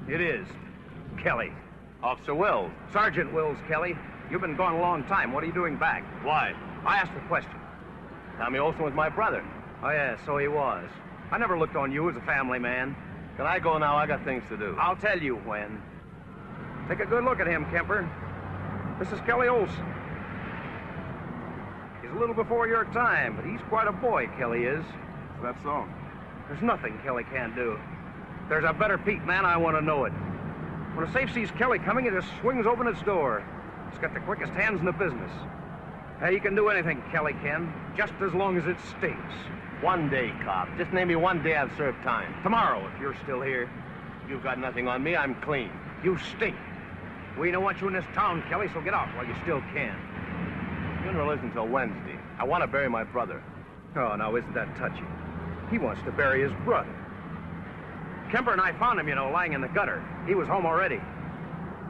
It is. Kelly. Officer Wills. Sergeant Wills, Kelly. You've been gone a long time. What are you doing back? Why? I asked a question. Tommy Olsen was my brother. Oh, yeah, so he was. I never looked on you as a family man. Can I go now? I got things to do. I'll tell you when. Take a good look at him, Kemper. This is Kelly Olsen. He's a little before your time, but he's quite a boy, Kelly is. Is that so? There's nothing Kelly can't do. If there's a better Pete man, I want to know it. When a safe sees Kelly coming, it just swings open its door. He's got the quickest hands in the business. Hey, you can do anything, Kelly can, just as long as it stinks. One day, cop. Just name me one day I've served time. Tomorrow, if you're still here. You've got nothing on me. I'm clean. You stink. We don't want you in this town, Kelly, so get out while you still can. Funeral isn't until Wednesday. I want to bury my brother. Oh, now, isn't that touchy? He wants to bury his brother. Kemper and I found him, you know, lying in the gutter. He was home already.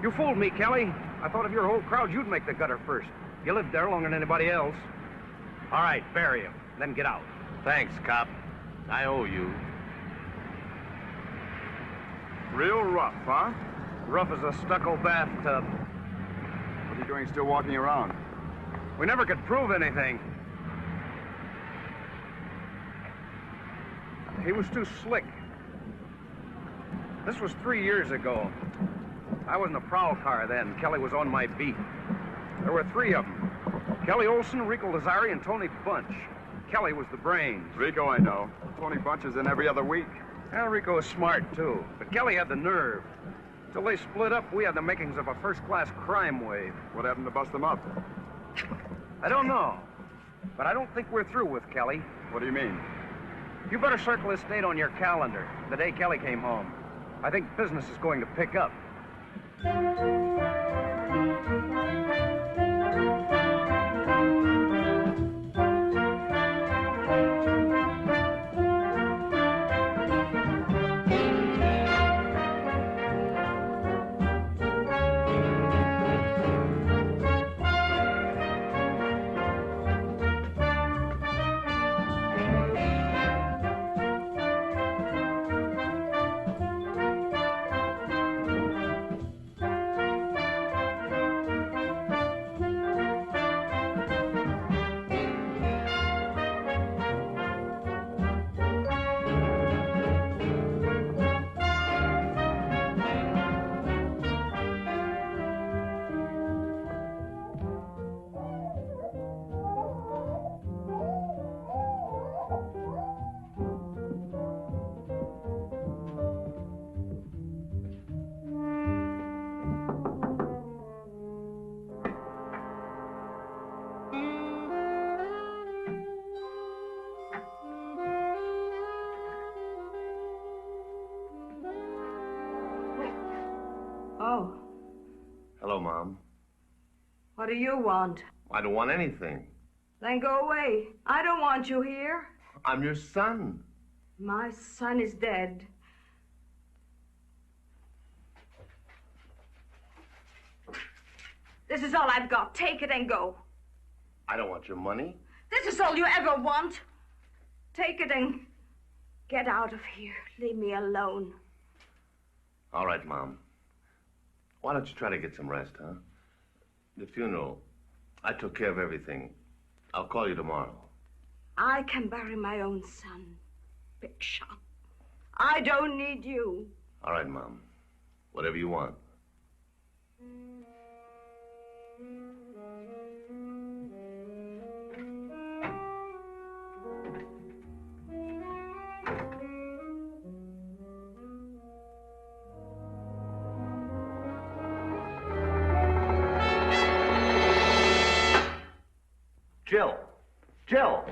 You fooled me, Kelly. I thought of your whole crowd, you'd make the gutter first. You lived there longer than anybody else. All right, bury him, then get out. Thanks, cop. I owe you. Real rough, huh? Rough as a stucco bathtub. What are you doing still walking around? We never could prove anything. He was too slick. This was 3 years ago. I was in a prowl car then. Kelly was on my beat. There were 3 of them. Kelly Olsen, Rico Lazari, and Tony Bunch. Kelly was the brains. Rico, I know. Tony Bunch is in every other week. Well, Rico was smart, too. But Kelly had the nerve. Till they split up, we had the makings of a first-class crime wave. What happened to bust them up? I don't know. But I don't think we're through with Kelly. What do you mean? You better circle this date on your calendar, the day Kelly came home. I think business is going to pick up. Oh. Hello, Mom. What do you want? I don't want anything. Then go away. I don't want you here. I'm your son. My son is dead. This is all I've got. Take it and go. I don't want your money. This is all you ever want. Take it and get out of here. Leave me alone. All right, Mom. Why don't you try to get some rest, huh? The funeral, I took care of everything. I'll call you tomorrow. I can bury my own son. Big shot. I don't need you. All right, Mom. Whatever you want. Jill! Jill!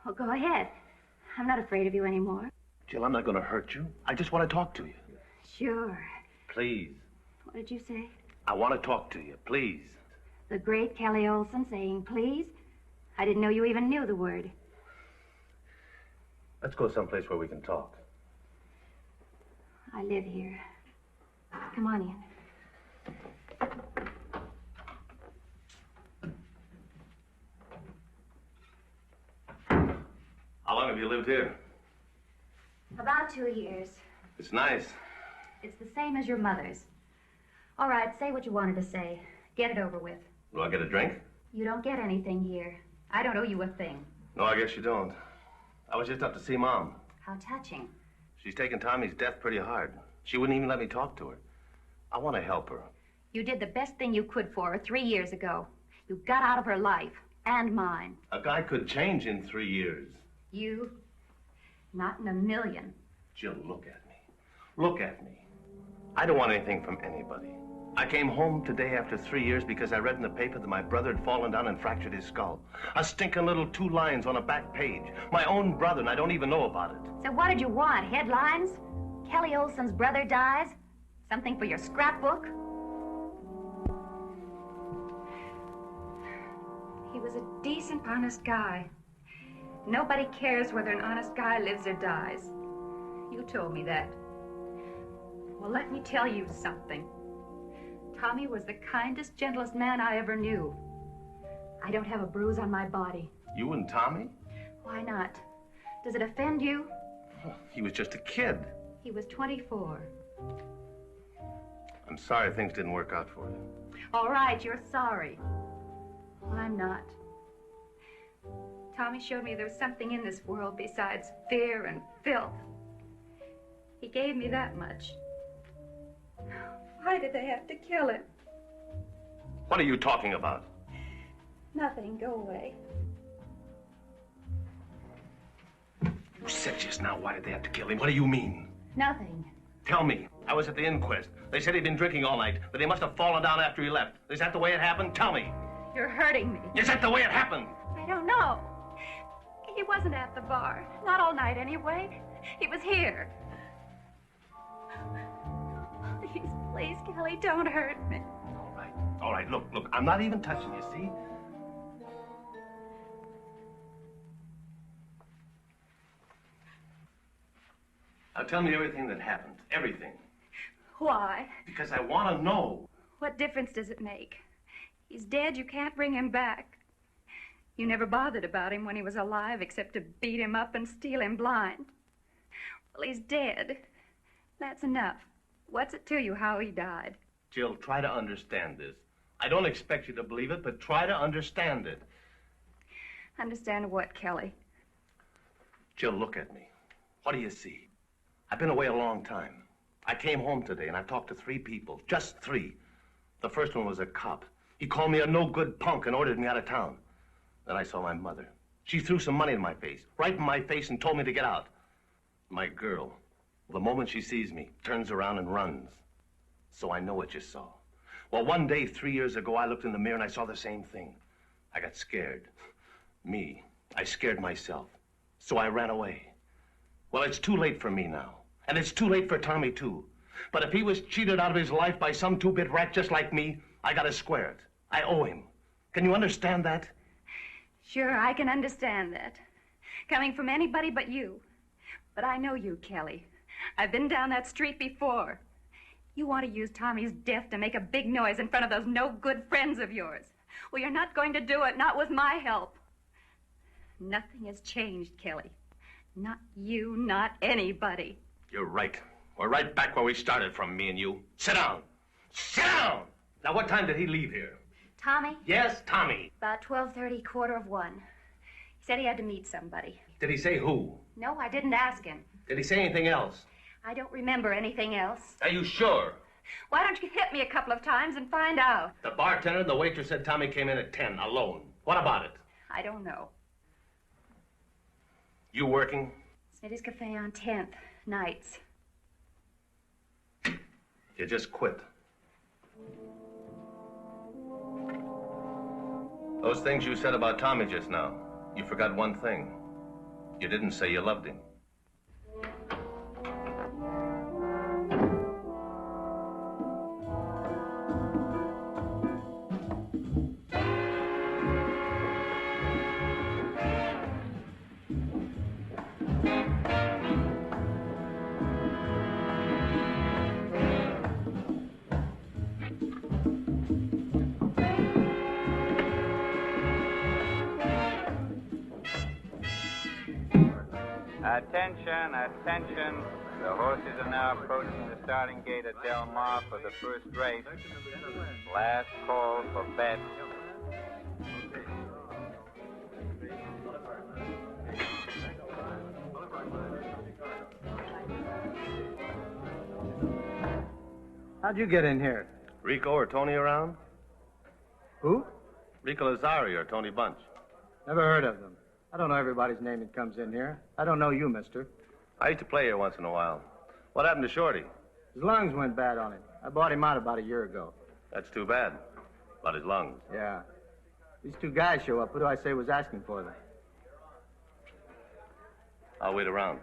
Well, go ahead. I'm not afraid of you anymore. Jill, I'm not going to hurt you. I just want to talk to you. Sure. Please. What did you say? I want to talk to you, please. The great Kelly Olson saying please? I didn't know you even knew the word. Let's go someplace where we can talk. I live here. Come on in. How long have you lived here? About 2 years. It's nice. It's the same as your mother's. All right, say what you wanted to say. Get it over with. Do I get a drink? You don't get anything here. I don't owe you a thing. No, I guess you don't. I was just up to see Mom. How touching. She's taken Tommy's death pretty hard. She wouldn't even let me talk to her. I want to help her. You did the best thing you could for her 3 years ago. You got out of her life. And mine. A guy could change in 3 years. You? Not in a million. Jill, look at me. Look at me. I don't want anything from anybody. I came home today after 3 years because I read in the paper that my brother had fallen down and fractured his skull. A stinking little 2 lines on a back page. My own brother, and I don't even know about it. So what did you want? Headlines? Kelly Olson's brother dies? Something for your scrapbook? He was a decent, honest guy. Nobody cares whether an honest guy lives or dies. You told me that. Well, let me tell you something. Tommy was the kindest, gentlest man I ever knew. I don't have a bruise on my body. You and Tommy? Why not? Does it offend you? Oh, he was just a kid. He was 24. I'm sorry things didn't work out for you. All right, you're sorry. Well, I'm not. Tommy showed me there was something in this world besides fear and filth. He gave me that much. Why did they have to kill him? What are you talking about? Nothing. Go away. You said just now, why did they have to kill him? What do you mean? Nothing. Tell me. I was at the inquest. They said he'd been drinking all night, that he must have fallen down after he left. Is that the way it happened? Tell me. You're hurting me. Is that the way it happened? I don't know. He wasn't at the bar. Not all night, anyway. He was here. Please, please, Kelly, don't hurt me. All right. All right, look. I'm not even touching you, see? Now tell me everything that happened. Everything. Why? Because I want to know. What difference does it make? He's dead. You can't bring him back. You never bothered about him when he was alive except to beat him up and steal him blind. Well, he's dead. That's enough. What's it to you how he died? Jill, try to understand this. I don't expect you to believe it, but try to understand it. Understand what, Kelly? Jill, look at me. What do you see? I've been away a long time. I came home today and I talked to 3 people. Just 3. The first one was a cop. He called me a no-good punk and ordered me out of town. Then I saw my mother. She threw some money in my face, right in my face, and told me to get out. My girl, the moment she sees me, turns around and runs. So I know what you saw. Well, one day, 3 years ago, I looked in the mirror and I saw the same thing. I got scared. I scared myself. So I ran away. Well, it's too late for me now. And it's too late for Tommy, too. But if he was cheated out of his life by some two-bit rat just like me, I gotta square it. I owe him. Can you understand that? Sure, I can understand that. Coming from anybody but you. But I know you, Kelly. I've been down that street before. You want to use Tommy's death to make a big noise in front of those no-good friends of yours. Well, you're not going to do it, not with my help. Nothing has changed, Kelly. Not you, not anybody. You're right. We're right back where we started from, me and you. Sit down. Sit down! Now, what time did he leave here? Tommy? Yes, Tommy. About 12:30, 1:45. He said he had to meet somebody. Did he say who? No, I didn't ask him. Did he say anything else? I don't remember anything else. Are you sure? Why don't you hit me a couple of times and find out? The bartender and the waitress said Tommy came in at 10, alone. What about it? I don't know. You working? Smitty's Cafe on 10th, nights. You just quit. Those things you said about Tommy just now, you forgot one thing. You didn't say you loved him. Attention, attention. The horses are now approaching the starting gate at Del Mar for the first race. Last call for bets. How'd you get in here? Rico or Tony around? Who? Rico Lazari or Tony Bunch. Never heard of them. I don't know everybody's name that comes in here. I don't know you, mister. I used to play here once in a while. What happened to Shorty? His lungs went bad on him. I bought him out about a year ago. That's too bad. About his lungs. Yeah. These two guys show up. Who do I say was asking for them? I'll wait around.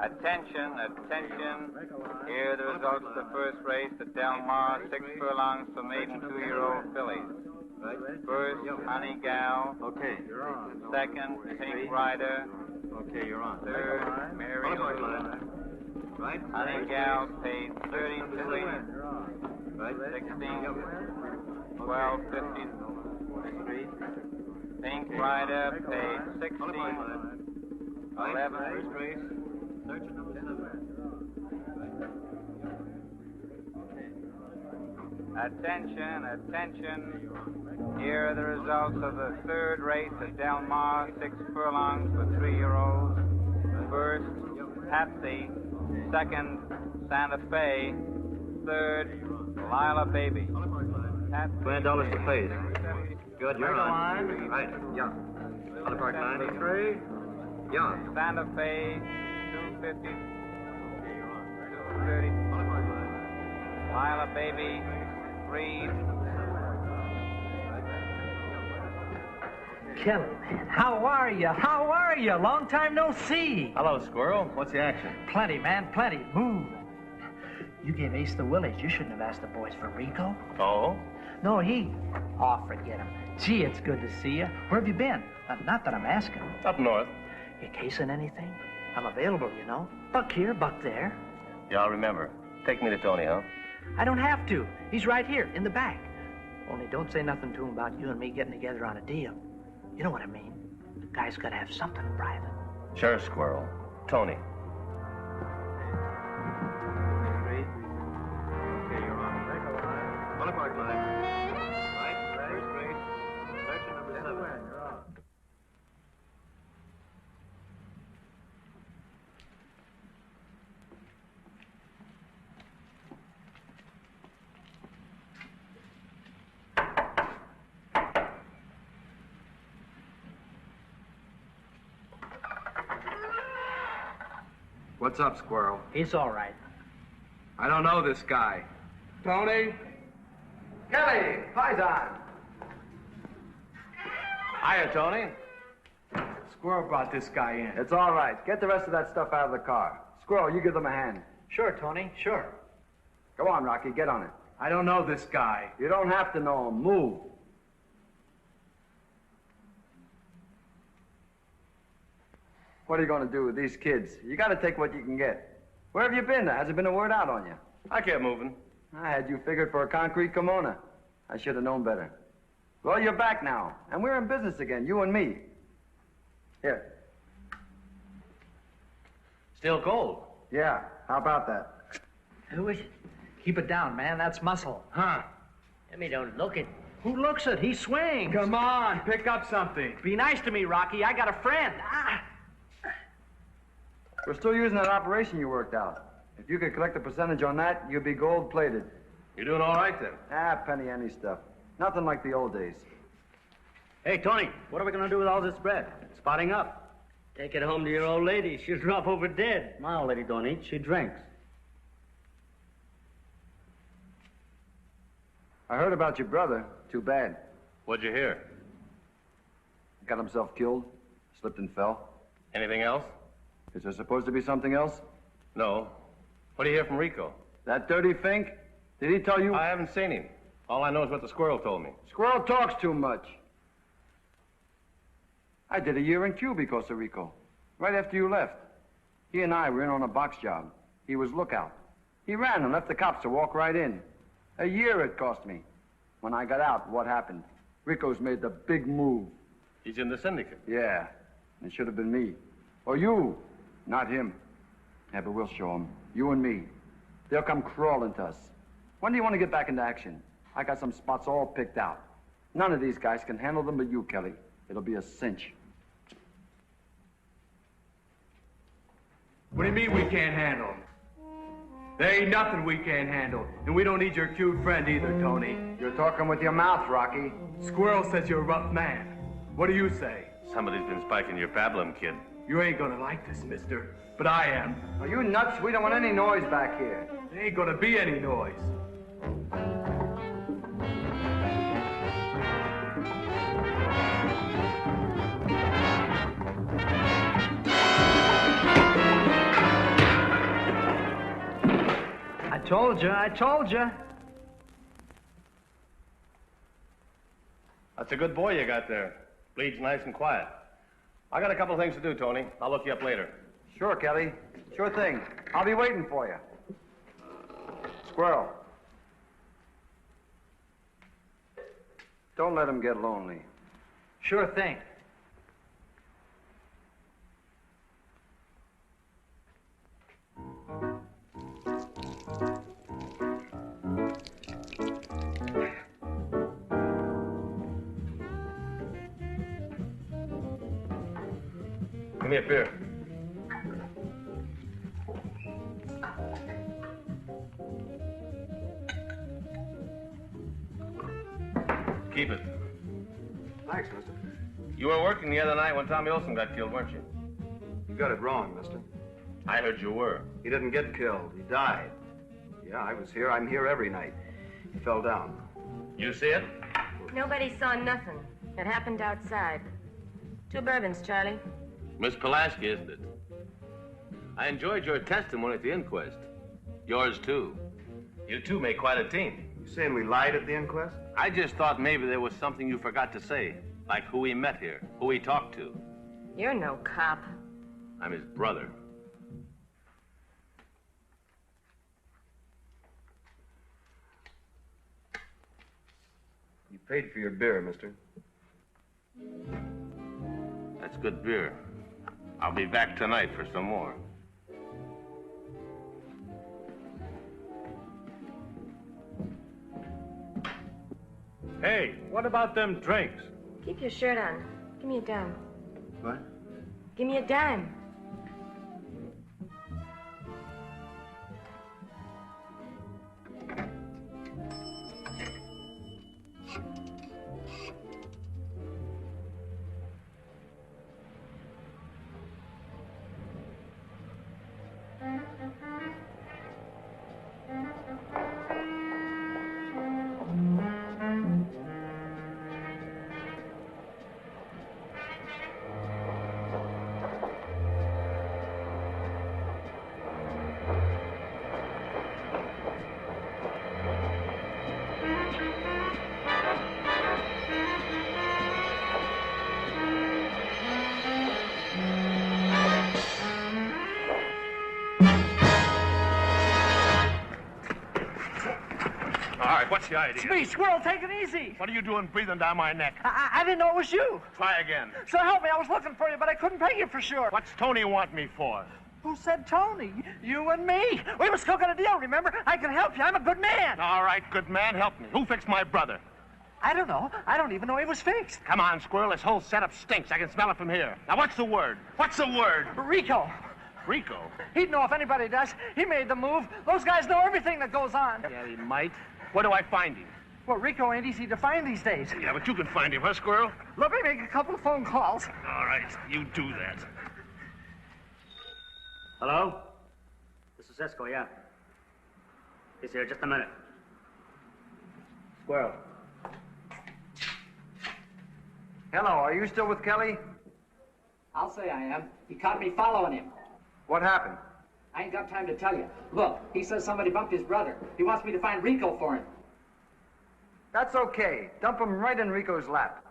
Attention, attention. Here are the results of the first race at Del Mar. 6 furlongs for maiden 2-year-old fillies. First, Honey Gal. Okay, you're on. Second, Pink Rider. Okay, you're on. Third, Mary Lou. Right? Honey Gal paid 33, Right? 16, 12, 15. Pink Rider paid 16, 11. Attention, attention. Here are the results of the third race at Del Mar. 6 furlongs for 3-year-olds. First, Patsy. Second, Santa Fe. Third, Lila Baby. $20 a place. Good, you're on. Right, yeah. Other Park line. 3. Yeah. Santa Fe, 250. 230. Lila Baby, 3. Kelly, man, how are you? How are you? Long time no see. Hello, Squirrel. What's the action? Plenty, man, plenty. Move. You gave Ace the willies. You shouldn't have asked the boys for Rico. Oh? No, he... Oh, forget him. Gee, it's good to see you. Where have you been? Not that I'm asking. Up north. You casing anything? I'm available, you know. Buck here, buck there. Yeah, I'll remember. Take me to Tony, huh? I don't have to. He's right here, in the back. Only don't say nothing to him about you and me getting together on a deal. You know what I mean? The guy's got to have something private. Sure, Squirrel. Tony. Okay, you're on. Other Park line. Right, first race. Section number 7. You're on. What's up, Squirrel? He's all right. I don't know this guy. Tony? Kelly, Paisan. Hiya, Tony. Squirrel brought this guy in. It's all right. Get the rest of that stuff out of the car. Squirrel, you give them a hand. Sure, Tony, sure. Go on, Rocky, get on it. I don't know this guy. You don't have to know him. Move. What are you going to do with these kids? You got to take what you can get. Where have you been? There hasn't been a word out on you. I kept moving. I had you figured for a concrete kimono. I should have known better. Well, you're back now, and we're in business again, you and me. Here. Still cold. Yeah, how about that? Who is it? Keep it down, man. That's muscle. Huh. Jimmy don't look it. Who looks it? He swings. Come on, pick up something. Be nice to me, Rocky. I got a friend. We're still using that operation you worked out. If you could collect a percentage on that, you'd be gold-plated. You're doing all right, then? Penny ante stuff. Nothing like the old days. Hey, Tony, what are we going to do with all this bread? Spotting up. Take it home to your old lady. She'll drop over dead. My old lady don't eat. She drinks. I heard about your brother. Too bad. What'd you hear? Got himself killed, slipped and fell. Anything else? Is there supposed to be something else? No. What do you hear from Rico? That dirty Fink? Did he tell you? I haven't seen him. All I know is what the squirrel told me. Squirrel talks too much. I did a year in Q because of Rico. Right after you left. He and I were in on a box job. He was lookout. He ran and left the cops to walk right in. A year it cost me. When I got out, what happened? Rico's made the big move. He's in the syndicate. Yeah, it should have been me. Or you, not him. Yeah, but we'll show him. You and me. They'll come crawling to us. When do you want to get back into action? I got some spots all picked out. None of these guys can handle them but you, Kelly. It'll be a cinch. What do you mean we can't handle him? There ain't nothing we can't handle. And we don't need your cute friend either, Tony. You're talking with your mouth, Rocky. Squirrel says you're a rough man. What do you say? Somebody's been spiking your pablum, kid. You ain't gonna like this, mister. But I am. Are you nuts? We don't want any noise back here. There ain't gonna be any noise. I told you. That's a good boy you got there. Bleeds nice and quiet. I got a couple of things to do, Tony. I'll look you up later. Sure, Kelly. Sure thing. I'll be waiting for you. Squirrel. Don't let him get lonely. Sure thing. Give me a beer. Keep it. Thanks, mister. You were working the other night when Tommy Olson got killed, weren't you? You got it wrong, mister. I heard you were. He didn't get killed. He died. Yeah, I was here. I'm here every night. He fell down. You see it? Nobody saw nothing. It happened outside. 2 bourbons, Charlie. Miss Pulaski, isn't it? I enjoyed your testimony at the inquest. Yours, too. You two make quite a team. You saying we lied at the inquest? I just thought maybe there was something you forgot to say, like who he met here, who he talked to. You're no cop. I'm his brother. You paid for your beer, mister. That's good beer. I'll be back tonight for some more. Hey, what about them drinks? Keep your shirt on. Give me a dime. What? Give me a dime. the idea? It's me, Squirrel. Take it easy. What are you doing breathing down my neck? I didn't know it was you. Try again. So help me, I was looking for you, but I couldn't pay you for sure. What's Tony want me for? Who said Tony? You and me. We was cooking a deal, remember? I can help you. I'm a good man. All right, good man, help me. Who fixed my brother? I don't know. I don't even know he was fixed. Come on, Squirrel. This whole setup stinks. I can smell it from here. Now, what's the word? What's the word? Rico. Rico? He'd know if anybody does. He made the move. Those guys know everything that goes on. Yeah, he might. Where do I find him? Well, Rico ain't easy to find these days. Yeah, but you can find him, huh, Squirrel? Let me make a couple of phone calls. All right, you do that. Hello? This is Cisco, yeah. He's here, just a minute. Squirrel. Hello, are you still with Kelly? I'll say I am. He caught me following him. What happened? I ain't got time to tell you. Look, he says somebody bumped his brother. He wants me to find Rico for him. That's okay. Dump him right in Rico's lap.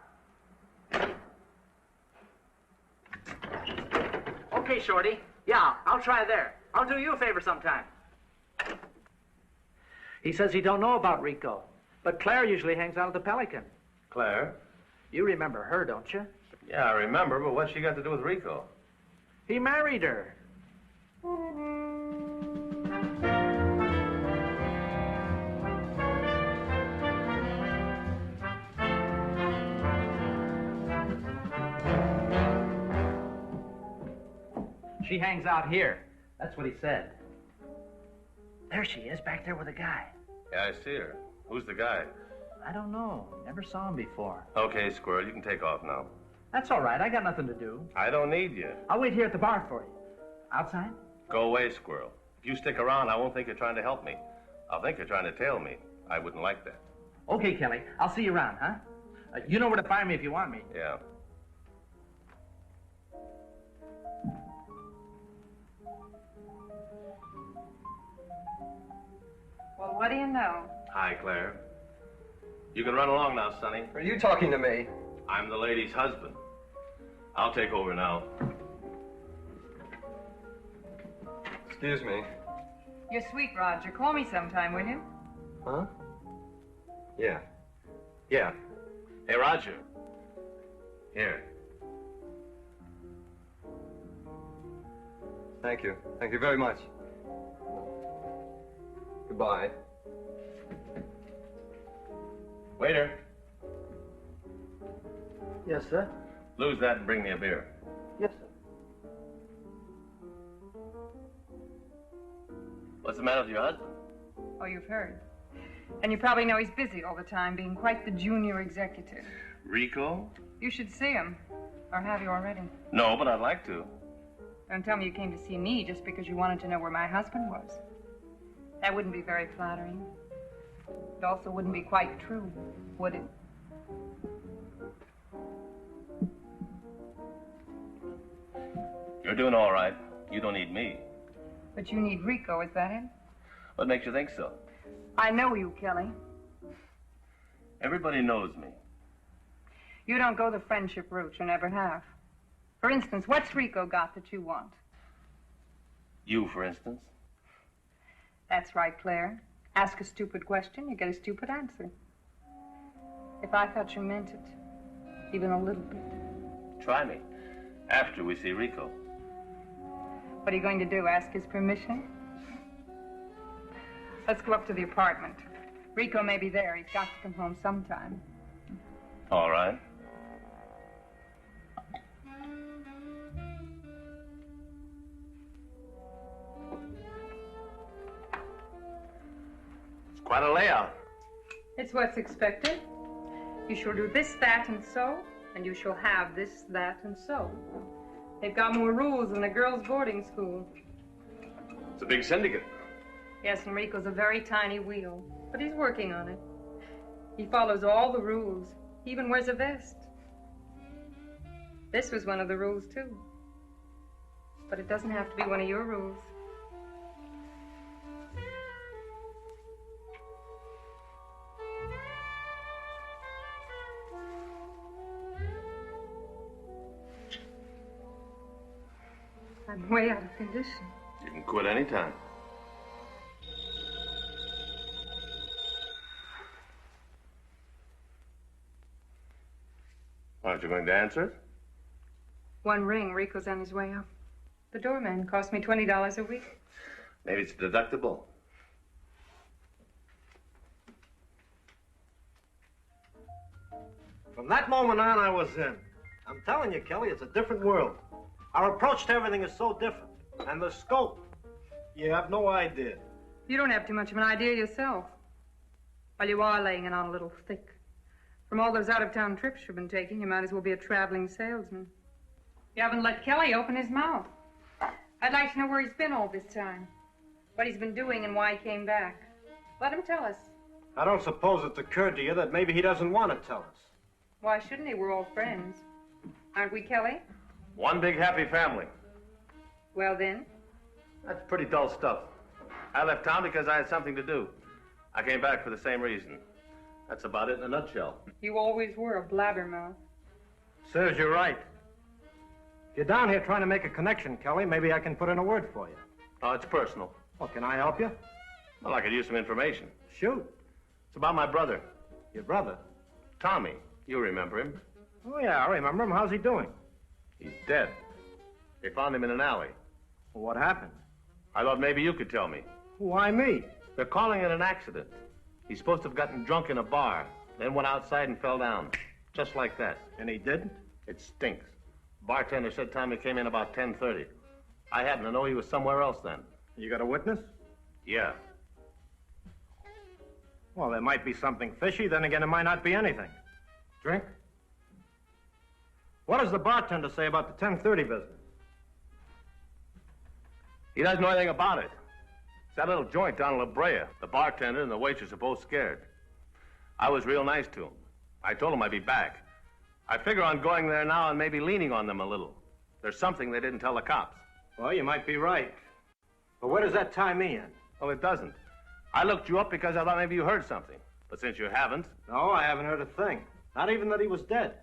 Okay, Shorty. Yeah, I'll try there. I'll do you a favor sometime. He says he don't know about Rico, but Claire usually hangs out at the Pelican. Claire? You remember her, don't you? Yeah, I remember, but what's she got to do with Rico? He married her. She hangs out here. That's what he said. There she is, back there with a guy. Yeah, I see her. Who's the guy? I don't know. Never saw him before. Okay, Squirrel, you can take off now. That's all right. I got nothing to do. I don't need you. I'll wait here at the bar for you. Outside? Go away, Squirrel. If you stick around, I won't think you're trying to help me. I'll think you're trying to tail me. I wouldn't like that. Okay, Kelly. I'll see you around, huh? You know where to find me if you want me. Yeah. Well, what do you know? Hi, Claire. You can run along now, Sonny. Are you talking to me? I'm the lady's husband. I'll take over now. Excuse me. You're sweet, Roger. Call me sometime, will you? Huh? Yeah. Yeah. Hey, Roger. Here. Thank you. Thank you very much. Goodbye. Waiter, Yes, sir. lose that and bring me a beer. Yes, sir. What's the matter with your husband? Oh, you've heard. And you probably know he's busy all the time, being quite the junior executive. Rico? You should see him. Or have you already? No, but I'd like to. Don't tell me you came to see me just because you wanted to know where my husband was. That wouldn't be very flattering. It also wouldn't be quite true, would it? You're doing all right. You don't need me. But you need Rico, is that it? What makes you think so? I know you, Kelly. Everybody knows me. You don't go the friendship route, you never have. For instance, what's Rico got that you want? You, for instance. That's right, Claire. Ask a stupid question, you get a stupid answer. If I thought you meant it, even a little bit. Try me. After we see Rico. What are you going to do, ask his permission? Let's go up to the apartment. Rico may be there. He's got to come home sometime. All right. It's quite a layout. It's what's expected. You shall do this, that, and so, and you shall have this, that, and so. They've got more rules than a girls' boarding school. It's a big syndicate. Yes, and Rico's a very tiny wheel, but he's working on it. He follows all the rules. He even wears a vest. This was one of the rules, too. But it doesn't have to be one of your rules. I'm way out of condition. You can quit any time. Aren't you going to answer it? One ring. Rico's on his way up. The doorman cost me $20 a week. Maybe it's deductible. From that moment on, I was in. I'm telling you, Kelly, it's a different world. Our approach to everything is so different. And the scope, you have no idea. You don't have too much of an idea yourself. Well, you are laying it on a little thick. From all those out-of-town trips you've been taking, you might as well be a traveling salesman. You haven't let Kelly open his mouth. I'd like to know where he's been all this time. What he's been doing and why he came back. Let him tell us. I don't suppose it's occurred to you that maybe he doesn't want to tell us. Why shouldn't he? We're all friends. Aren't we, Kelly? One big happy family. Well, then. That's pretty dull stuff. I left town because I had something to do. I came back for the same reason. That's about it in a nutshell. You always were a blabbermouth. Serves you right. If you're down here trying to make a connection, Kelly, maybe I can put in a word for you. Oh, it's personal. Well, can I help you? Well, I could use some information. Shoot. It's about my brother. Your brother? Tommy. You remember him. Oh, yeah, I remember him. How's he doing? He's dead. They found him in an alley. Well, what happened? I thought maybe you could tell me. Why me? They're calling it an accident. He's supposed to have gotten drunk in a bar, then went outside and fell down. Just like that. And he didn't? It stinks. Bartender said Tommy came in about 10:30. I happen to know he was somewhere else then. You got a witness? Yeah. Well, there might be something fishy, then again, it might not be anything. Drink? What does the bartender say about the 10:30 business? He doesn't know anything about it. It's that little joint down in La Brea. The bartender and the waitress are both scared. I was real nice to him. I told him I'd be back. I figure on going there now and maybe leaning on them a little. There's something they didn't tell the cops. Well, you might be right. But where does that tie me in? Well, it doesn't. I looked you up because I thought maybe you heard something. But since you haven't... No, I haven't heard a thing. Not even that he was dead.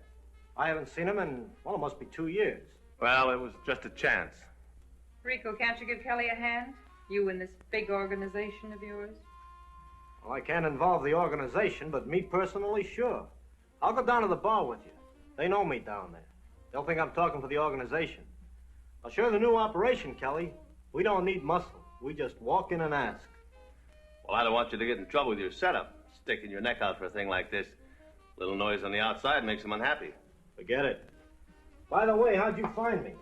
I haven't seen him in, well, it must be 2 years. Well, it was just a chance. Rico, can't you give Kelly a hand? You and this big organization of yours? Well, I can't involve the organization, but me personally, sure. I'll go down to the bar with you. They know me down there. They'll think I'm talking for the organization. I'll show you the new operation, Kelly. We don't need muscle. We just walk in and ask. Well, I don't want you to get in trouble with your setup. Sticking your neck out for a thing like this. Little noise on the outside makes them unhappy. Forget it. By the way, how'd you find me?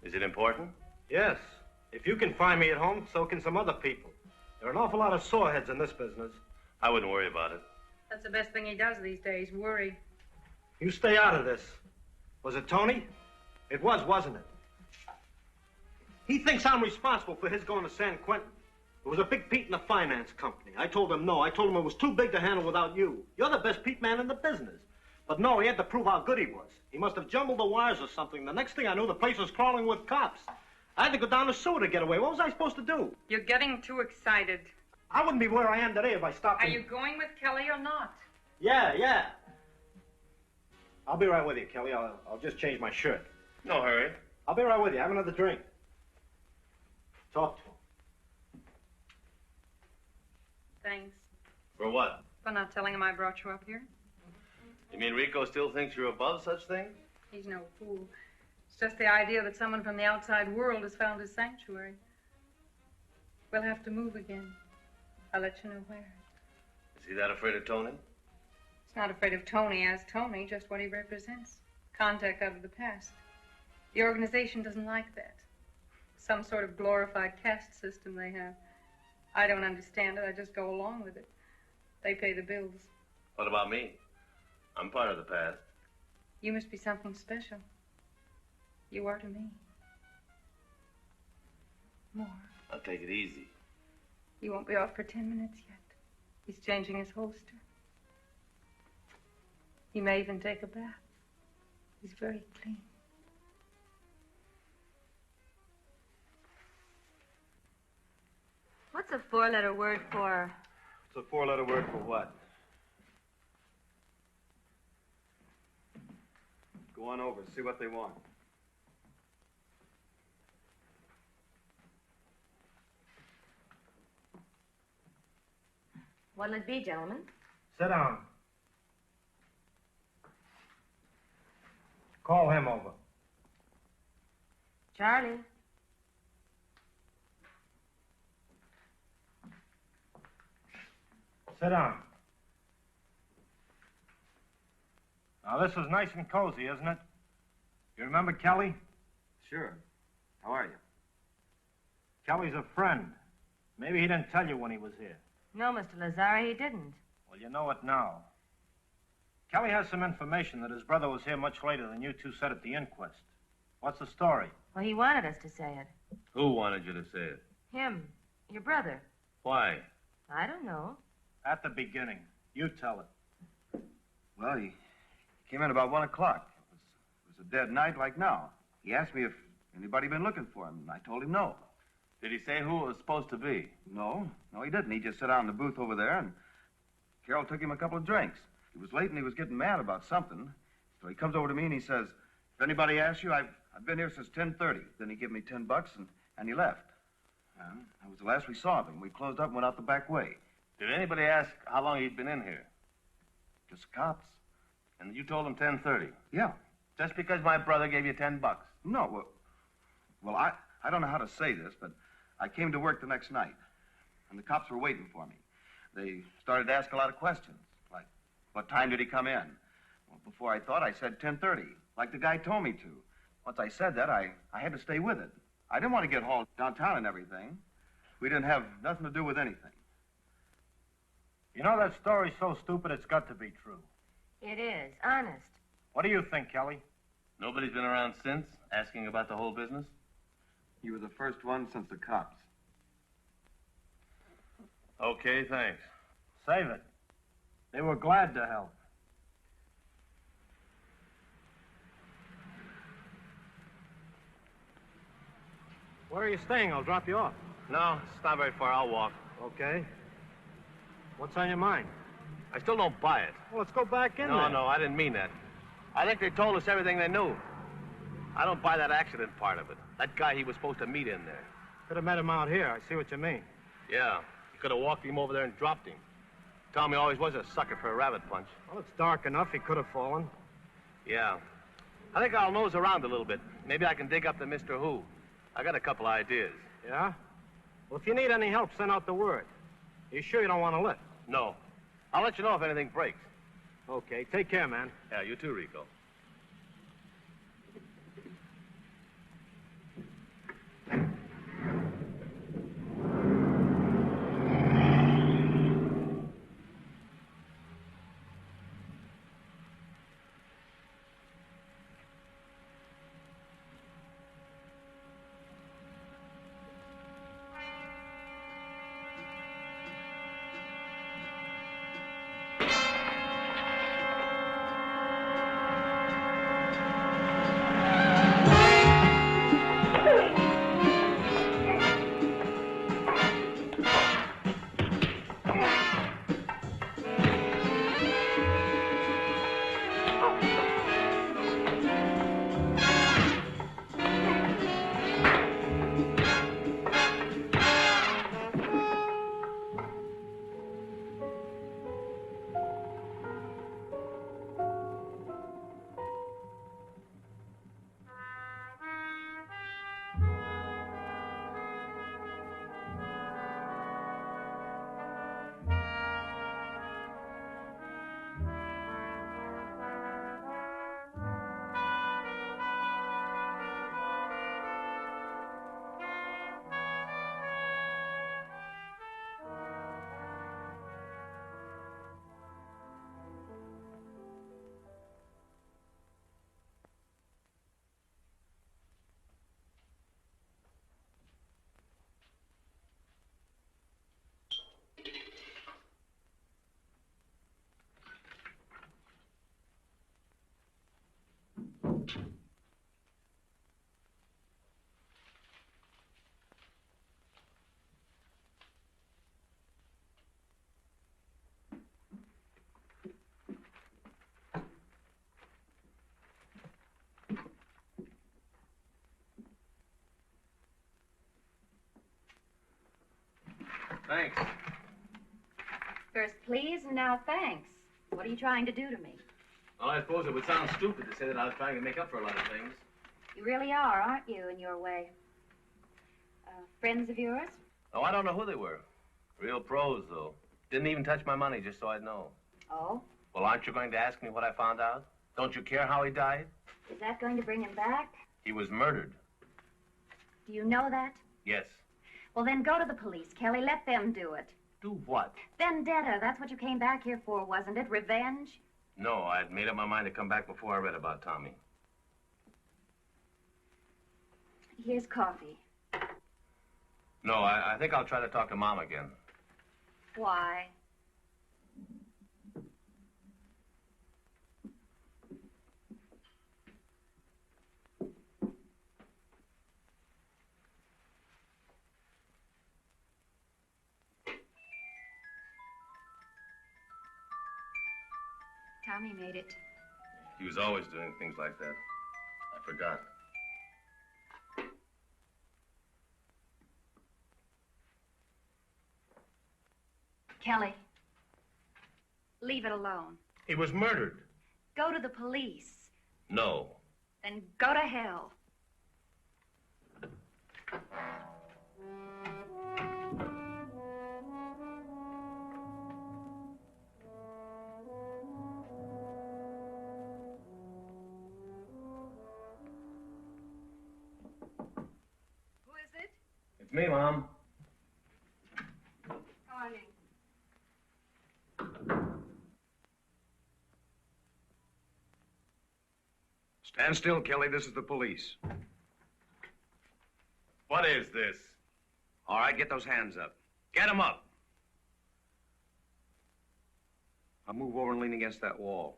Is it important? Yes. If you can find me at home, so can some other people. There are an awful lot of soreheads in this business. I wouldn't worry about it. That's the best thing he does these days, worry. You stay out of this. Was it Tony? It was, wasn't it? He thinks I'm responsible for his going to San Quentin. It was a big Pete in the finance company. I told him no. I told him it was too big to handle without you. You're the best Pete man in the business. But no, he had to prove how good he was. He must have jumbled the wires or something. The next thing I knew, the place was crawling with cops. I had to go down the sewer to get away. What was I supposed to do? You're getting too excited. I wouldn't be where I am today if I stopped. Are you going with Kelly or not? Yeah. I'll be right with you, Kelly. I'll just change my shirt. No hurry. I'll be right with you. Have another drink. Talk to him. Thanks. For what? For not telling him I brought you up here. You mean Rico still thinks you're above such things? He's no fool. It's just the idea that someone from the outside world has found his sanctuary. We'll have to move again. I'll let you know where. Is he that afraid of Tony? He's not afraid of Tony as Tony, just what he represents. Contact out of the past. The organization doesn't like that. Some sort of glorified caste system they have. I don't understand it. I just go along with it. They pay the bills. What about me? I'm part of the past. You must be something special. You are to me. More. I'll take it easy. He won't be off for 10 minutes yet. He's changing his holster. He may even take a bath. He's very clean. What's a four-letter word for? It's a four-letter word for what? Go on over, see what they want. What'll it be, gentlemen? Sit down. Call him over. Charlie. Sit down. Now, this is nice and cozy, isn't it? You remember Kelly? Sure. How are you? Kelly's a friend. Maybe he didn't tell you when he was here. No, Mr. Lazari, he didn't. Well, you know it now. Kelly has some information that his brother was here much later than you two said at the inquest. What's the story? Well, he wanted us to say it. Who wanted you to say it? Him. Your brother. Why? I don't know. At the beginning. You tell it. Well, he came in about 1 o'clock. It was a dead night like now. He asked me if anybody been looking for him, and I told him no. Did he say who it was supposed to be? No, he didn't. He just sat down in the booth over there, and Carol took him a couple of drinks. He was late, and he was getting mad about something. So he comes over to me, and he says, if anybody asks you, I've been here since 10:30. Then he gave me $10, and he left. That was the last we saw of him. We closed up and went out the back way. Did anybody ask how long he'd been in here? Just the cops. And you told him 10:30? Yeah. Just because my brother gave you $10? No, well, I don't know how to say this, but I came to work the next night, and the cops were waiting for me. They started to ask a lot of questions, like, what time did he come in? Well, before I thought, I said 10:30, like the guy told me to. Once I said that, I had to stay with it. I didn't want to get hauled downtown and everything. We didn't have nothing to do with anything. You know, that story's so stupid it's got to be true. It is, honest. What do you think, Kelly? Nobody's been around since, asking about the whole business? You were the first one since the cops. Okay, thanks. Save it. They were glad to help. Where are you staying? I'll drop you off. No, it's not very far. I'll walk. Okay. What's on your mind? I still don't buy it. Well, let's go back in there. No, I didn't mean that. I think they told us everything they knew. I don't buy that accident part of it. That guy he was supposed to meet in there. Could have met him out here. I see what you mean. Yeah, he could have walked him over there and dropped him. Tommy always was a sucker for a rabbit punch. Well, it's dark enough. He could have fallen. Yeah. I think I'll nose around a little bit. Maybe I can dig up the Mr. Who. I got a couple ideas. Yeah? Well, if you need any help, send out the word. You sure you don't want to lift? No. I'll let you know if anything breaks. Okay, take care, man. Yeah, you too, Rico. Thanks. First please, and now thanks. What are you trying to do to me? Well, I suppose it would sound stupid to say that I was trying to make up for a lot of things. You really are, aren't you, in your way? Friends of yours? Oh, I don't know who they were. Real pros, though. Didn't even touch my money just so I'd know. Oh? Well, aren't you going to ask me what I found out? Don't you care how he died? Is that going to bring him back? He was murdered. Do you know that? Yes. Well, then go to the police, Kelly. Let them do it. Do what? Vendetta. That's what you came back here for, wasn't it? Revenge? No, I'd made up my mind to come back before I read about Tommy. Here's coffee. No, I think I'll try to talk to Mom again. Why? Tommy made it. He was always doing things like that. I forgot. Kelly, leave it alone. He was murdered. Go to the police. No. Then go to hell. Who is it? It's me, Mom. Come on in. Stand still, Kelly. This is the police. What is this? All right, get those hands up. Get them up. Now move over and lean against that wall.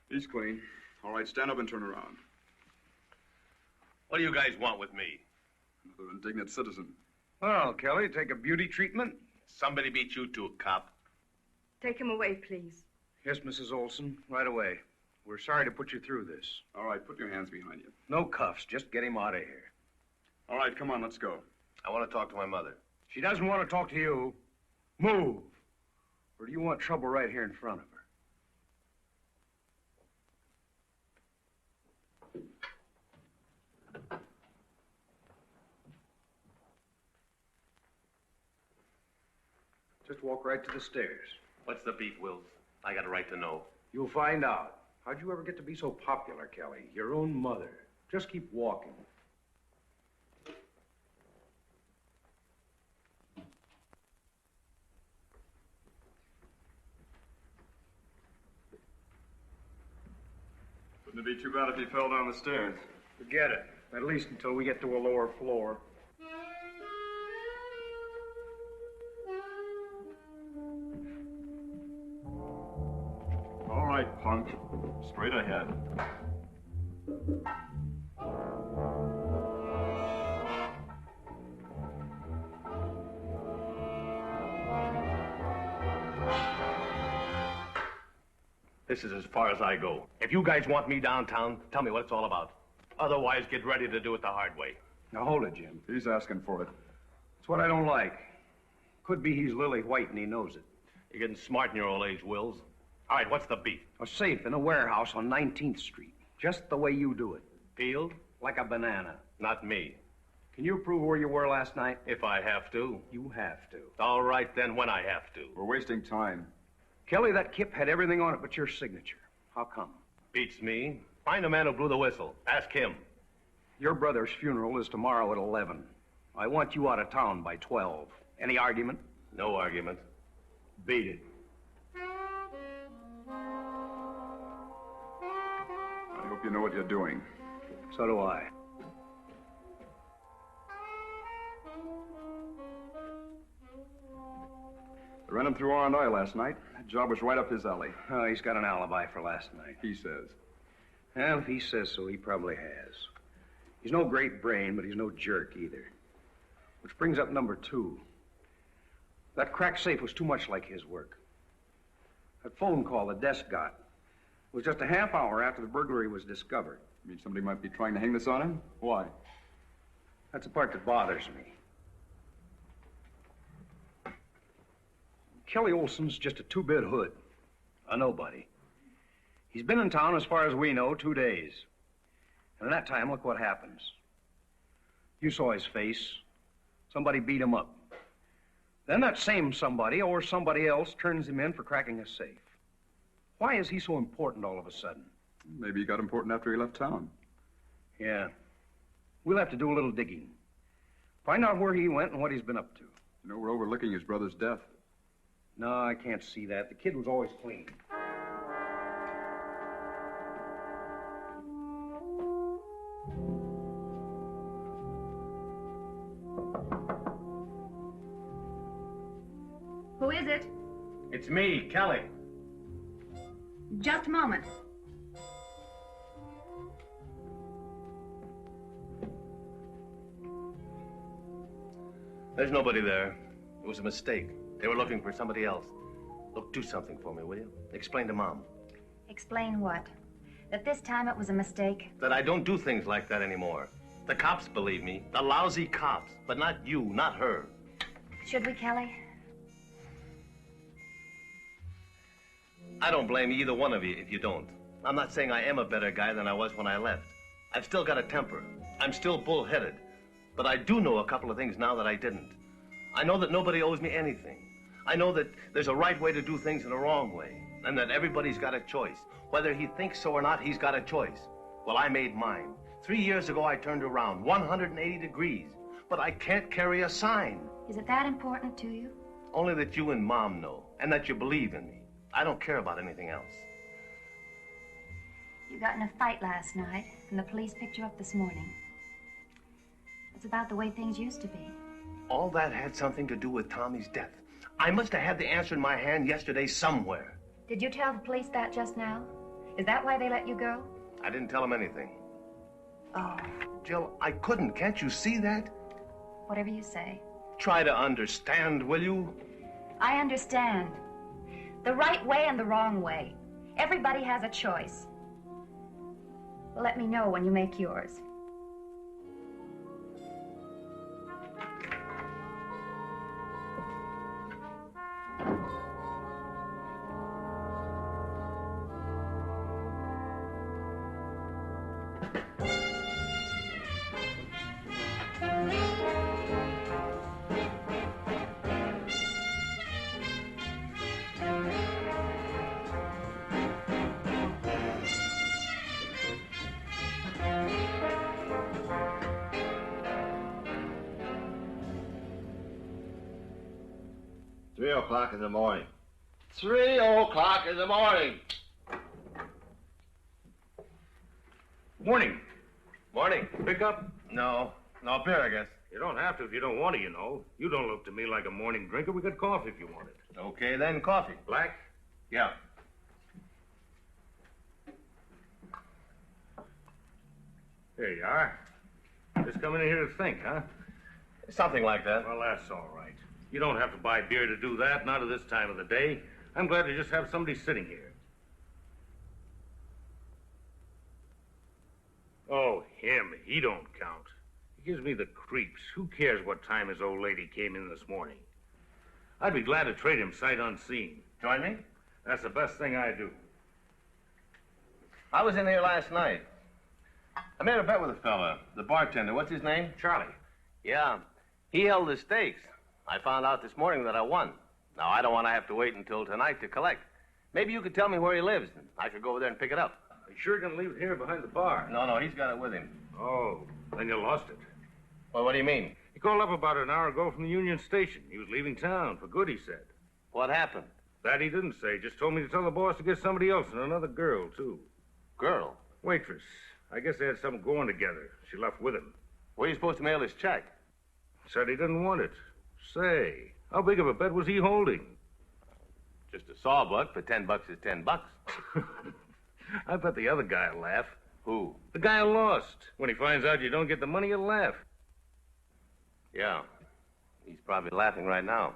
He's clean. All right, stand up and turn around. What do you guys want with me? Another indignant citizen. Well, Kelly, take a beauty treatment. Somebody beat you to a cop. Take him away, please. Yes, Mrs. Olson, right away. We're sorry to put you through this. All right, put your hands behind you. No cuffs, just get him out of here. All right, come on, let's go. I want to talk to my mother. She doesn't want to talk to you. Move. Or do you want trouble right here in front of her? Just walk right to the stairs. What's the beef, Wills? I got a right to know. You'll find out. How'd you ever get to be so popular, Kelly? Your own mother. Just keep walking. Wouldn't it be too bad if he fell down the stairs? Forget it. At least until we get to a lower floor. All right, punk. Straight ahead. This is as far as I go. If you guys want me downtown, tell me what it's all about. Otherwise, get ready to do it the hard way. Now, hold it, Jim. He's asking for it. It's what I don't like. Could be he's Lily White and he knows it. You're getting smart in your old age, Wills. All right, what's the beef? A safe in a warehouse on 19th Street. Just the way you do it. Peeled? Like a banana. Not me. Can you prove where you were last night? If I have to. You have to. All right, then, when I have to. We're wasting time. Kelly, that kip had everything on it but your signature. How come? Beats me. Find the man who blew the whistle. Ask him. Your brother's funeral is tomorrow at 11. I want you out of town by 12. Any argument? No argument. Beat it. I hope you know what you're doing. So do I. I ran him through R&I last night. That job was right up his alley. Oh, he's got an alibi for last night. He says. Well, if he says so, he probably has. He's no great brain, but he's no jerk either. Which brings up number 2. That cracked safe was too much like his work. That phone call the desk got was just a half hour after the burglary was discovered. You mean somebody might be trying to hang this on him? Why? That's the part that bothers me. Kelly Olson's just a two-bit hood. A nobody. He's been in town, as far as we know, 2 days. And in that time, look what happens. You saw his face. Somebody beat him up. Then that same somebody or somebody else turns him in for cracking a safe. Why is he so important all of a sudden? Maybe he got important after he left town. Yeah. We'll have to do a little digging. Find out where he went and what he's been up to. You know, we're overlooking his brother's death. No, I can't see that. The kid was always clean. Who is it? It's me, Kelly. Just a moment. There's nobody there. It was a mistake. They were looking for somebody else. Look, do something for me, will you? Explain to Mom. Explain what? That this time it was a mistake? That I don't do things like that anymore. The cops believe me. The lousy cops. But not you, not her. Should we, Kelly? I don't blame either one of you if you don't. I'm not saying I am a better guy than I was when I left. I've still got a temper. I'm still bullheaded. But I do know a couple of things now that I didn't. I know that nobody owes me anything. I know that there's a right way to do things and a wrong way, and that everybody's got a choice. Whether he thinks so or not, he's got a choice. Well, I made mine. 3 years ago, I turned around 180 degrees, but I can't carry a sign. Is it that important to you? Only that you and Mom know, and that you believe in me. I don't care about anything else. You got in a fight last night, and the police picked you up this morning. It's about the way things used to be. All that had something to do with Tommy's death. I must have had the answer in my hand yesterday somewhere. Did you tell the police that just now? Is that why they let you go? I didn't tell them anything. Oh. Jill, I couldn't. Can't you see that? Whatever you say. Try to understand, will you? I understand. The right way and the wrong way. Everybody has a choice. Well, let me know when you make yours. O'clock in the morning. 3 o'clock in the morning. Morning. Morning. Pick up? No, beer, I guess. You don't have to if you don't want to, you know. You don't look to me like a morning drinker. We got coffee if you want it. Okay, then coffee. Black? Yeah. There you are. Just coming in here to think, huh? Something like that. Well, that's all right. You don't have to buy beer to do that, not at this time of the day. I'm glad to just have somebody sitting here. Oh, him. He don't count. He gives me the creeps. Who cares what time his old lady came in this morning? I'd be glad to trade him sight unseen. Join me? That's the best thing I do. I was in here last night. I made a bet with a fella, the bartender. What's his name? Charlie. Yeah. He held the stakes. I found out this morning that I won. Now, I don't want to have to wait until tonight to collect. Maybe you could tell me where he lives, and I could go over there and pick it up. Are you sure you're going to leave it here behind the bar? No, he's got it with him. Oh, then you lost it. Well, what do you mean? He called up about an hour ago from the Union Station. He was leaving town for good, he said. What happened? That he didn't say. Just told me to tell the boss to get somebody else and another girl, too. Girl? Waitress. I guess they had something going together. She left with him. Where are you supposed to mail his check? Said he didn't want it. Say, how big of a bet was he holding? Just a sawbuck, but $10 is $10. I bet the other guy will laugh. Who? The guy who lost. When he finds out you don't get the money, he'll laugh. Yeah. He's probably laughing right now.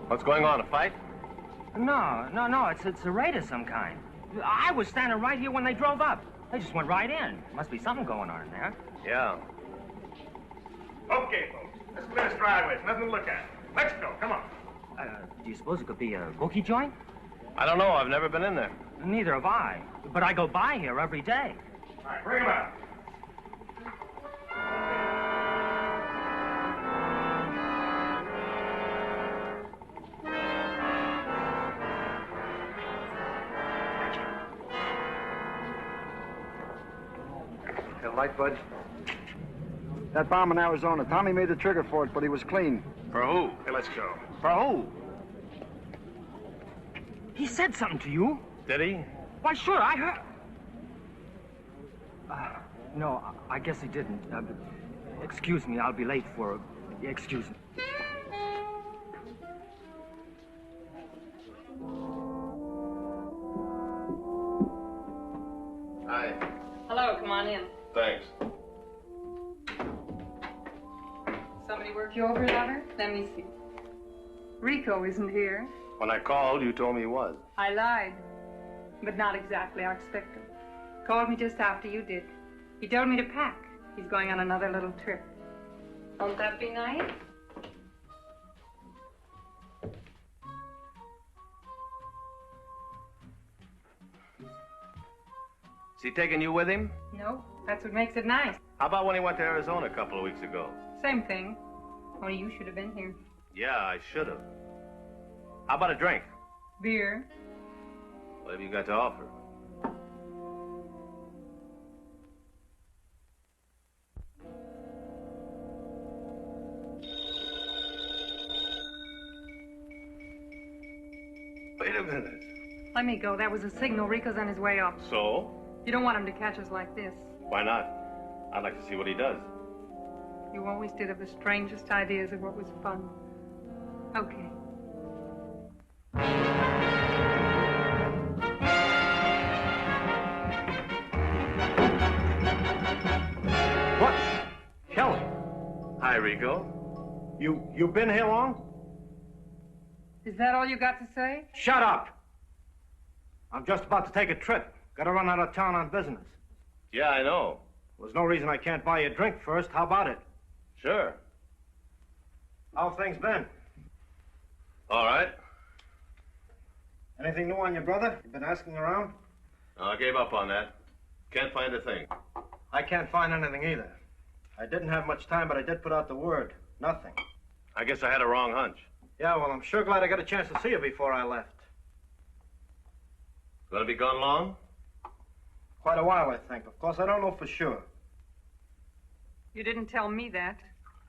What's going on, a fight? No, it's a raid of some kind. I was standing right here when they drove up. They just went right in. Must be something going on there. Yeah. Okay, folks. Let's clear this driveway. There's nothing to look at. Let's go. Come on. Do you suppose it could be a bookie joint? I don't know. I've never been in there. Neither have I. But I go by here every day. All right, bring him out. Got a light, Bud? That bomb in Arizona, Tommy made the trigger for it, but he was clean. For who? Hey, let's go. For who? He said something to you. Did he? Why, sure, I heard. No, I guess he didn't. Excuse me, I'll be late for... Excuse me. Hi. Hello, come on in. Thanks. Somebody work you over, lover? Let me see. Rico isn't here. When I called, you told me he was. I lied. But not exactly, I expect him. Called me just after you did. He told me to pack. He's going on another little trip. Won't that be nice? Is he taking you with him? No, that's what makes it nice. How about when he went to Arizona a couple of weeks ago? Same thing. Only you should have been here. Yeah, I should have. How about a drink? Beer. What have you got to offer? Wait a minute. Let me go. That was a signal. Rico's on his way up. So? You don't want him to catch us like this. Why not? I'd like to see what he does. You always did have the strangest ideas of what was fun. Okay. What? Kelly. Hi, Rico. You been here long? Is that all you got to say? Shut up! I'm just about to take a trip. Gotta run out of town on business. Yeah, I know. There's no reason I can't buy you a drink first. How about it? Sure. How things been? All right. Anything new on your brother? You been asking around? No, I gave up on that. Can't find a thing. I can't find anything either. I didn't have much time, but I did put out the word. Nothing. I guess I had a wrong hunch. Yeah, well, I'm sure glad I got a chance to see you before I left. Gonna be gone long? Quite a while, I think. Of course, I don't know for sure. You didn't tell me that.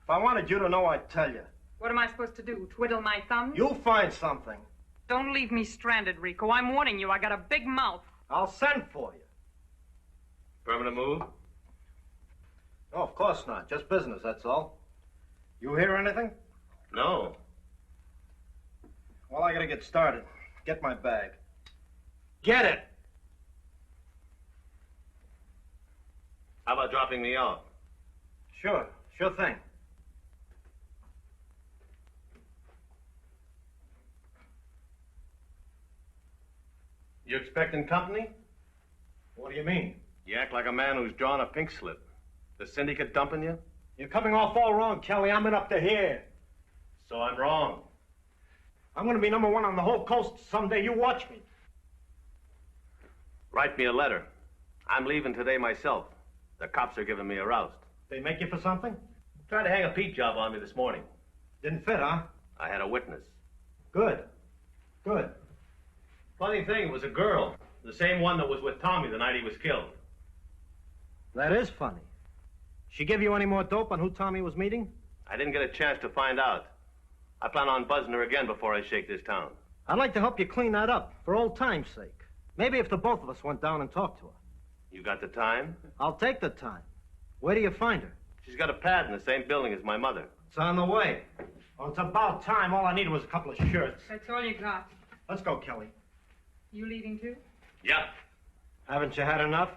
If I wanted you to know, I'd tell you. What am I supposed to do? Twiddle my thumbs? You'll find something. Don't leave me stranded, Rico. I'm warning you. I got a big mouth. I'll send for you. Permanent move? No, of course not. Just business, that's all. You hear anything? No. Well, I gotta get started. Get my bag. Get it! How about dropping me off? Sure thing. You expecting company? What do you mean? You act like a man who's drawn a pink slip. The syndicate dumping you? You're coming off all wrong, Kelly. I'm in up to here. So I'm wrong. I'm gonna be number one on the whole coast someday. You watch me. Write me a letter. I'm leaving today myself. The cops are giving me a roust. They make you for something? Tried to hang a Pete job on me this morning. Didn't fit, huh? I had a witness. Good. Funny thing, it was a girl. The same one that was with Tommy the night he was killed. That is funny. She give you any more dope on who Tommy was meeting? I didn't get a chance to find out. I plan on buzzing her again before I shake this town. I'd like to help you clean that up, for old time's sake. Maybe if the both of us went down and talked to her. You got the time? I'll take the time. Where do you find her? She's got a pad in the same building as my mother. It's on the way. Well, it's about time. All I needed was a couple of shirts. That's all you got. Let's go, Kelly. You leaving too? Yeah. Haven't you had enough?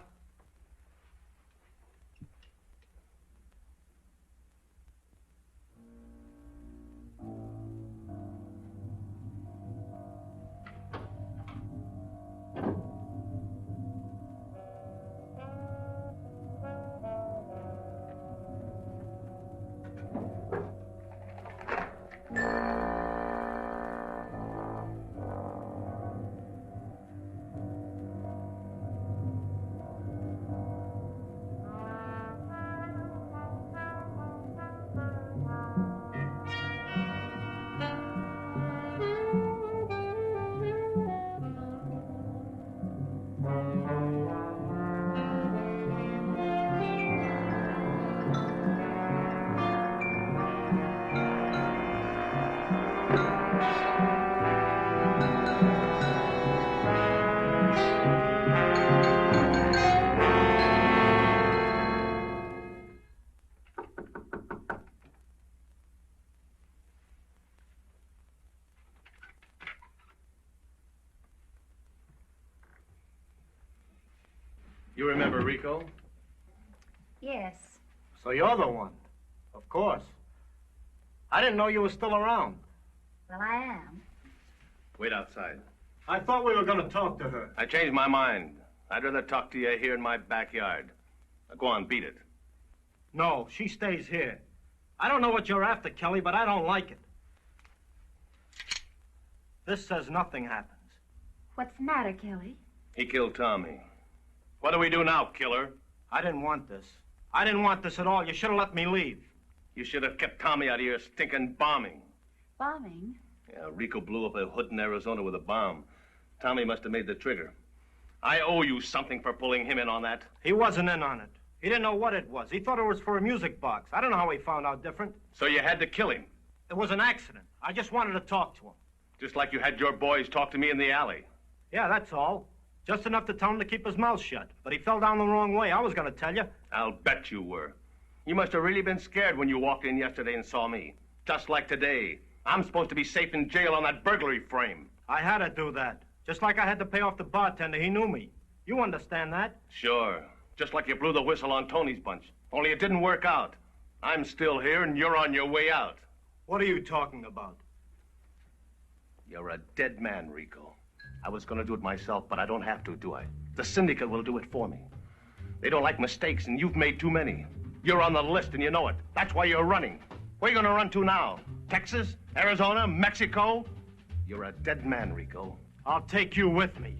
You remember Rico? Yes. So you're the one. Of course. I didn't know you were still around. Well, I am. Wait outside. I thought we were going to talk to her. I changed my mind. I'd rather talk to you here in my backyard. Now, go on, beat it. No, she stays here. I don't know what you're after, Kelly, but I don't like it. This says nothing happens. What's the matter, Kelly? He killed Tommy. What do we do now, killer? I didn't want this. I didn't want this at all. You should have let me leave. You should have kept Tommy out of your stinking bombing. Bombing? Yeah, Rico blew up a hood in Arizona with a bomb. Tommy must have made the trigger. I owe you something for pulling him in on that. He wasn't in on it. He didn't know what it was. He thought it was for a music box. I don't know how he found out different. So you had to kill him? It was an accident. I just wanted to talk to him. Just like you had your boys talk to me in the alley. Yeah, that's all. Just enough to tell him to keep his mouth shut. But he fell down the wrong way. I was going to tell you. I'll bet you were. You must have really been scared when you walked in yesterday and saw me. Just like today. I'm supposed to be safe in jail on that burglary frame. I had to do that. Just like I had to pay off the bartender. He knew me. You understand that? Sure. Just like you blew the whistle on Tony's bunch. Only it didn't work out. I'm still here and you're on your way out. What are you talking about? You're a dead man, Rico. I was going to do it myself, but I don't have to, do I? The syndicate will do it for me. They don't like mistakes, and you've made too many. You're on the list, and you know it. That's why you're running. Where are you going to run to now? Texas? Arizona? Mexico? You're a dead man, Rico. I'll take you with me.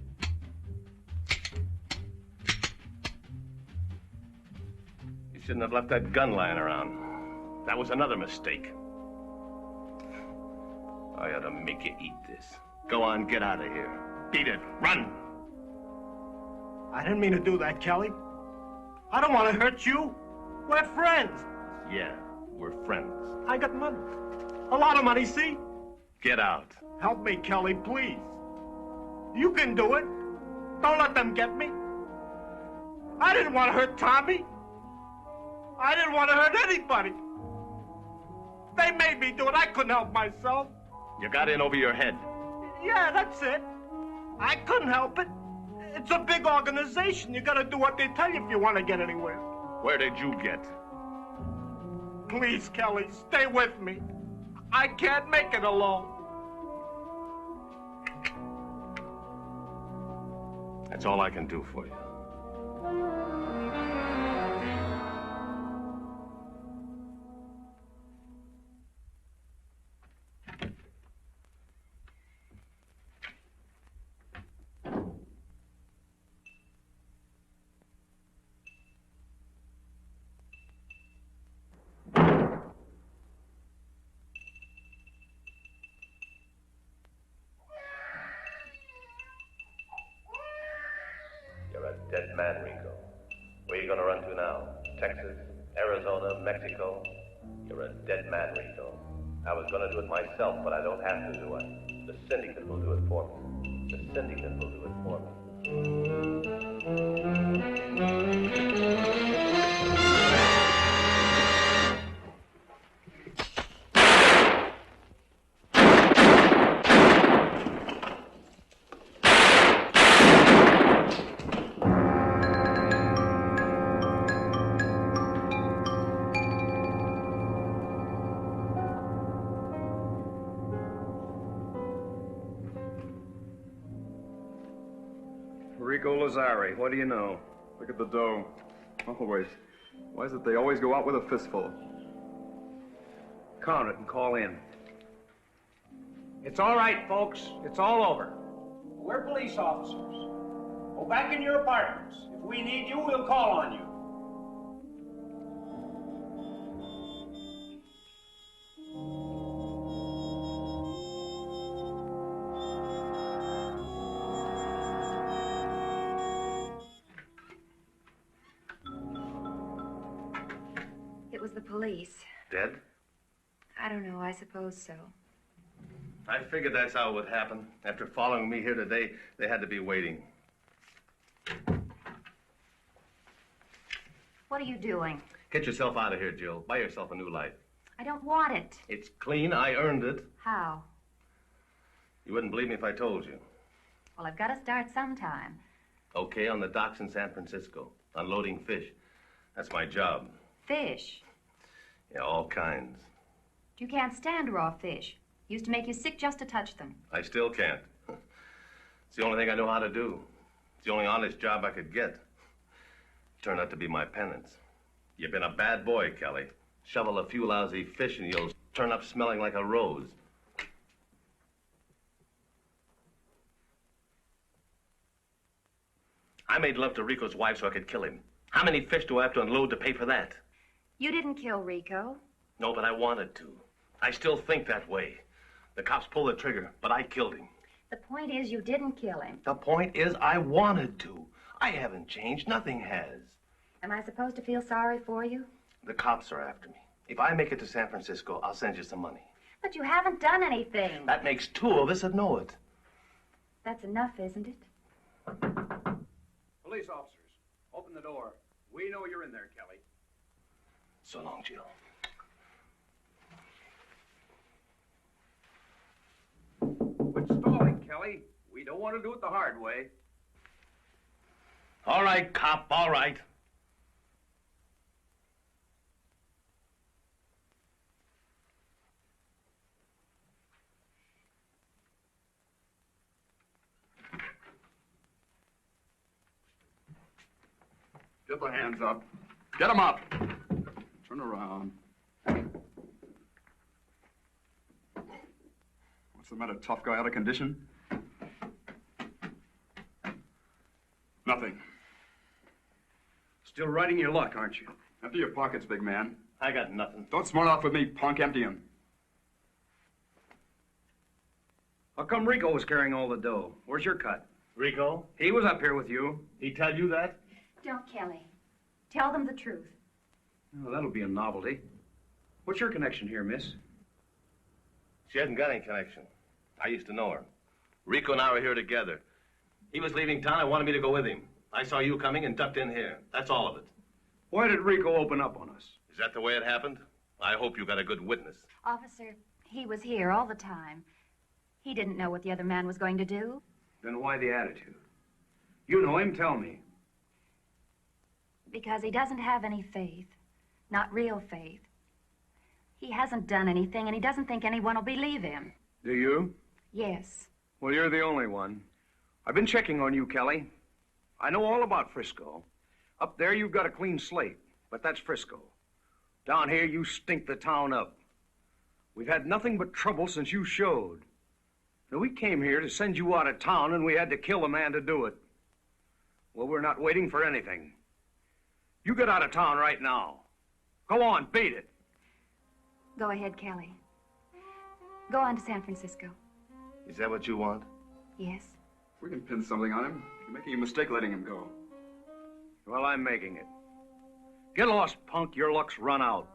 You shouldn't have left that gun lying around. That was another mistake. I ought to make you eat this. Go on, get out of here. Beat it. Run! I didn't mean to do that, Kelly. I don't want to hurt you. We're friends. Yeah, we're friends. I got money. A lot of money, see? Get out. Help me, Kelly, please. You can do it. Don't let them get me. I didn't want to hurt Tommy. I didn't want to hurt anybody. They made me do it. I couldn't help myself. You got in over your head. Yeah, that's it. I couldn't help it. It's a big organization. You gotta do what they tell you if you want to get anywhere. Where did you get? Please, Kelly, stay with me. I can't make it alone. That's all I can do for you. Dead man, Rico. Where you gonna run to now? Texas, Arizona, Mexico? You're a dead man, Rico. I was gonna do it myself, but I don't have to do it. The syndicate will do it for me. The syndicate will do it for me. Rico Lazari, what do you know? Look at the dough. Always. Why is it they always go out with a fistful? Count it and call in. It's all right, folks. It's all over. We're police officers. Go back in your apartments. If we need you, we'll call on you. It was the police. Dead? I don't know. I suppose so. I figured that's how it would happen. After following me here today, they had to be waiting. What are you doing? Get yourself out of here, Jill. Buy yourself a new life. I don't want it. It's clean. I earned it. How? You wouldn't believe me if I told you. Well, I've got to start sometime. Okay, on the docks in San Francisco, unloading fish. That's my job. Fish? Yeah, all kinds. You can't stand raw fish. Used to make you sick just to touch them. I still can't. It's the only thing I know how to do. It's the only honest job I could get. Turned out to be my penance. You've been a bad boy, Kelly. Shovel a few lousy fish and you'll turn up smelling like a rose. I made love to Rico's wife so I could kill him. How many fish do I have to unload to pay for that? You didn't kill Rico. No, but I wanted to. I still think that way. The cops pulled the trigger, but I killed him. The point is you didn't kill him. The point is I wanted to. I haven't changed. Nothing has. Am I supposed to feel sorry for you? The cops are after me. If I make it to San Francisco, I'll send you some money. But you haven't done anything. That makes two of us that know it. That's enough, isn't it? Police officers, open the door. We know you're in there, Kelly. So long, Jill. Quit stalling, Kelly. We don't want to do it the hard way. All right, cop, all right. Get the hands up. Get them up. Turn around. What's the matter, tough guy out of condition? Nothing. Still riding your luck, aren't you? Empty your pockets, big man. I got nothing. Don't smart off with me, punk. Empty them. How come Rico was carrying all the dough? Where's your cut? Rico? He was up here with you. He tell you that? Don't, Kelly. Tell them the truth. Oh, that'll be a novelty. What's your connection here, miss? She hasn't got any connection. I used to know her. Rico and I were here together. He was leaving town. I wanted me to go with him. I saw you coming and ducked in here. That's all of it. Why did Rico open up on us? Is that the way it happened? I hope you got a good witness. Officer, he was here all the time. He didn't know what the other man was going to do. Then why the attitude? You know him, tell me. Because he doesn't have any faith. Not real faith. He hasn't done anything, and he doesn't think anyone will believe him. Do you? Yes. Well, you're the only one. I've been checking on you, Kelly. I know all about Frisco. Up there, you've got a clean slate, but that's Frisco. Down here, you stink the town up. We've had nothing but trouble since you showed. Now, we came here to send you out of town, and we had to kill a man to do it. Well, we're not waiting for anything. You get out of town right now. Go on, beat it. Go ahead, Kelly. Go on to San Francisco. Is that what you want? Yes. We can pin something on him. You're making a mistake letting him go. Well, I'm making it. Get lost, punk. Your luck's run out.